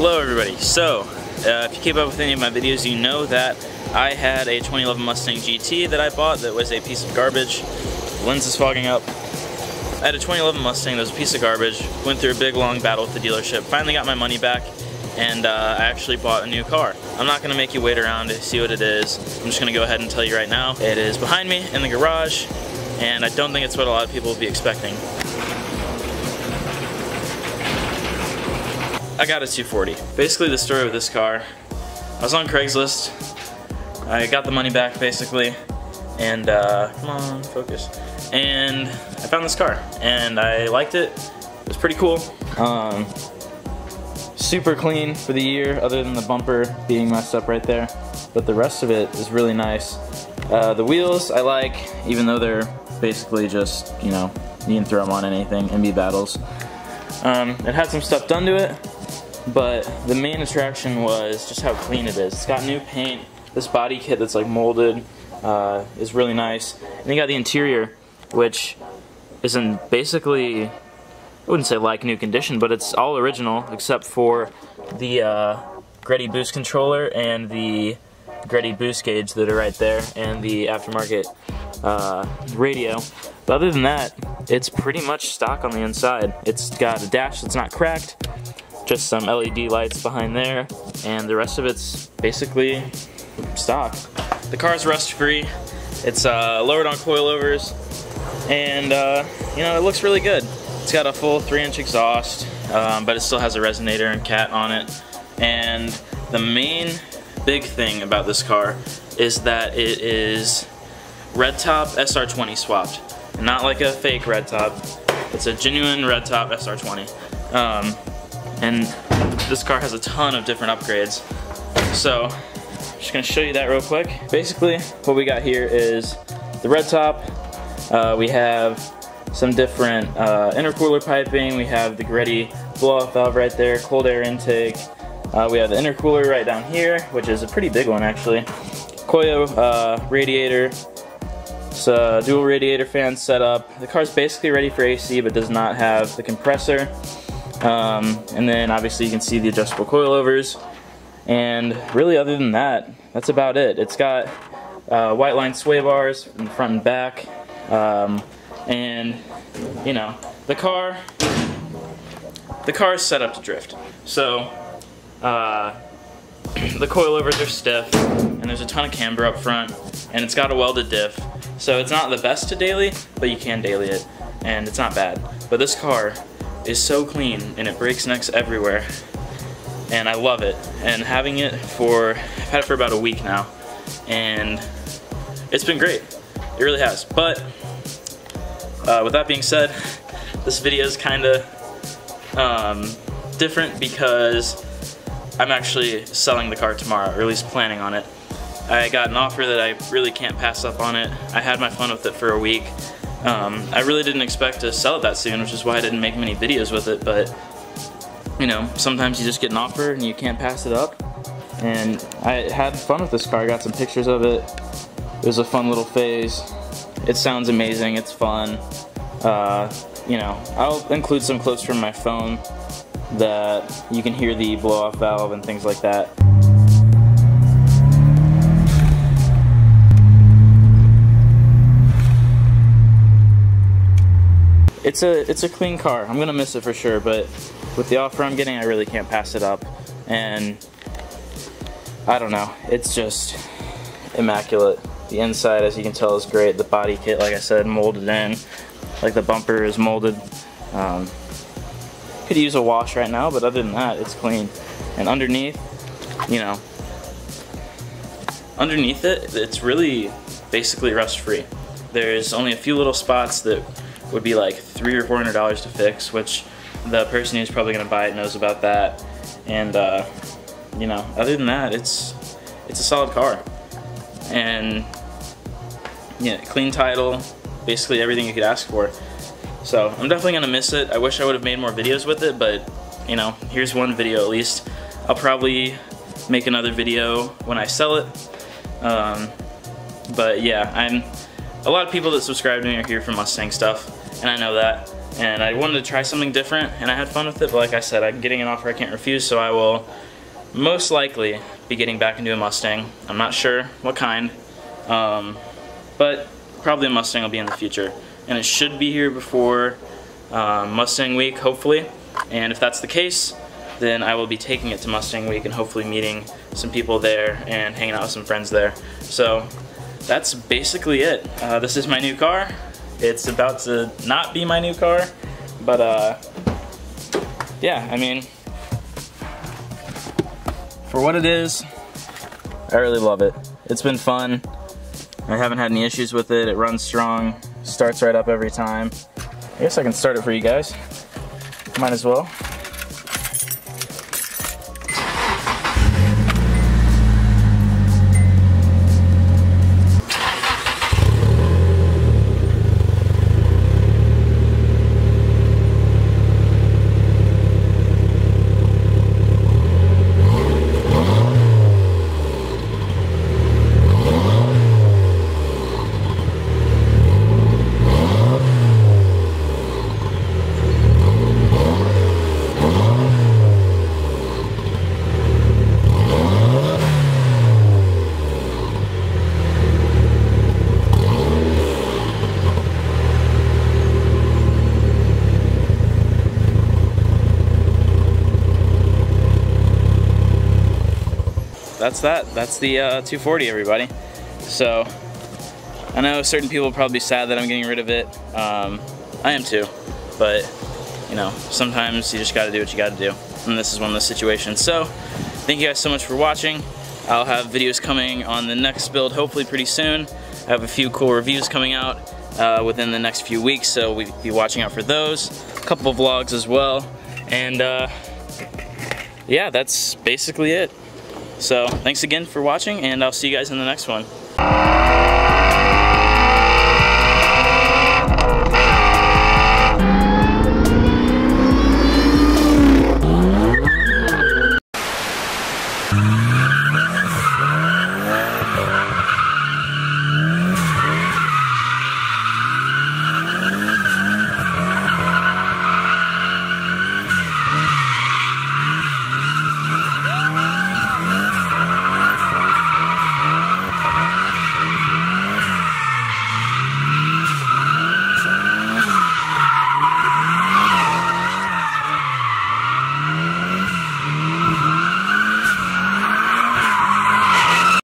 Hello everybody. So, if you keep up with any of my videos, you know that I had a 2011 Mustang GT that I bought that was a piece of garbage. The lens is fogging up. I had a 2011 Mustang that was a piece of garbage, went through a big long battle with the dealership, finally got my money back, and I actually bought a new car. I'm not going to make you wait around to see what it is. I'm just going to go ahead and tell you right now. It is behind me in the garage, and I don't think it's what a lot of people would be expecting. I got a 240. Basically the story with this car, I was on Craigslist, I got the money back basically, and come on, focus. And I found this car, and I liked it. It was pretty cool. Super clean for the year, other than the bumper being messed up right there. But the rest of it is really nice. The wheels I like, even though they're basically just, you know, you can throw them on anything, MB Battles. It had some stuff done to it, but the main attraction was just how clean it is. It's got new paint. This body kit that's like molded is really nice. And you got the interior, which is in basically, I wouldn't say like new condition, but it's all original except for the Greddy boost controller and the Greddy boost gauge that are right there, and the aftermarket radio. But other than that, it's pretty much stock on the inside. It's got a dash that's not cracked, just some LED lights behind there, and the rest of it's basically stock. The car's rust-free. It's lowered on coilovers, and you know, it looks really good. It's got a full 3-inch exhaust, but it still has a resonator and cat on it. And the main big thing about this car is that it is red top SR20 swapped. Not like a fake red top. It's a genuine red top SR20. And this car has a ton of different upgrades. So, I'm just gonna show you that real quick. Basically, what we got here is the red top. We have some different intercooler piping. We have the Greddy blow-off valve right there, cold air intake. We have the intercooler right down here, which is a pretty big one actually. Koyo radiator. It's a dual radiator fan setup. The car's basically ready for AC, but does not have the compressor. And then obviously you can see the adjustable coilovers. And really, other than that, that's about it. It's got white line sway bars in the front and back. And you know, the car is set up to drift. So the coilovers are stiff, and there's a ton of camber up front, and it's got a welded diff. So it's not the best to daily, but you can daily it, and it's not bad. But this car is so clean, and it breaks necks everywhere, and I love it. And having it for, I've had it for about a week now, and it's been great. It really has. But with that being said, this video is kind of different because I'm actually selling the car tomorrow, or at least planning on it. I got an offer that I really can't pass up on it. I had my fun with it for a week. I really didn't expect to sell it that soon, which is why I didn't make many videos with it, but you know, sometimes you just get an offer and you can't pass it up. And I had fun with this car. I got some pictures of it. It was a fun little phase. It sounds amazing, it's fun. You know, I'll include some clips from my phone that you can hear the blow-off valve and things like that. It's a clean car. I'm gonna miss it for sure, but with the offer I'm getting, I really can't pass it up. And I don't know, it's just immaculate. The inside, as you can tell, is great. The body kit, like I said, molded in. Like the bumper is molded. Could use a wash right now, but other than that, it's clean. And underneath, you know, underneath it, it's really basically rust-free. There's only a few little spots that would be like $300 or $400 to fix, which the person who's probably gonna buy it knows about that. And you know, other than that, it's a solid car. And yeah, clean title, basically everything you could ask for. So I'm definitely gonna miss it. I wish I would have made more videos with it, but you know, here's one video at least. I'll probably make another video when I sell it. But yeah, a lot of people that subscribe to me are here for Mustang stuff, and I know that. and I wanted to try something different, and I had fun with it. But like I said, I'm getting an offer I can't refuse, so I will most likely be getting back into a Mustang. I'm not sure what kind, but probably a Mustang will be in the future, and it should be here before Mustang Week, hopefully. And if that's the case, then I will be taking it to Mustang Week and hopefully meeting some people there and hanging out with some friends there. So that's basically it. This is my new car. It's about to not be my new car, but yeah, I mean, for what it is, I really love it. It's been fun. I haven't had any issues with it. It runs strong, starts right up every time. I guess I can start it for you guys. Might as well. That's the 240, everybody. So I know certain people will probably be sad that I'm getting rid of it. I am too, but you know, sometimes you just gotta do what you gotta do, and this is one of those situations. So thank you guys so much for watching. I'll have videos coming on the next build hopefully pretty soon. I have a few cool reviews coming out within the next few weeks, so we'll be watching out for those. A couple of vlogs as well, and yeah, that's basically it. So thanks again for watching, and I'll see you guys in the next one.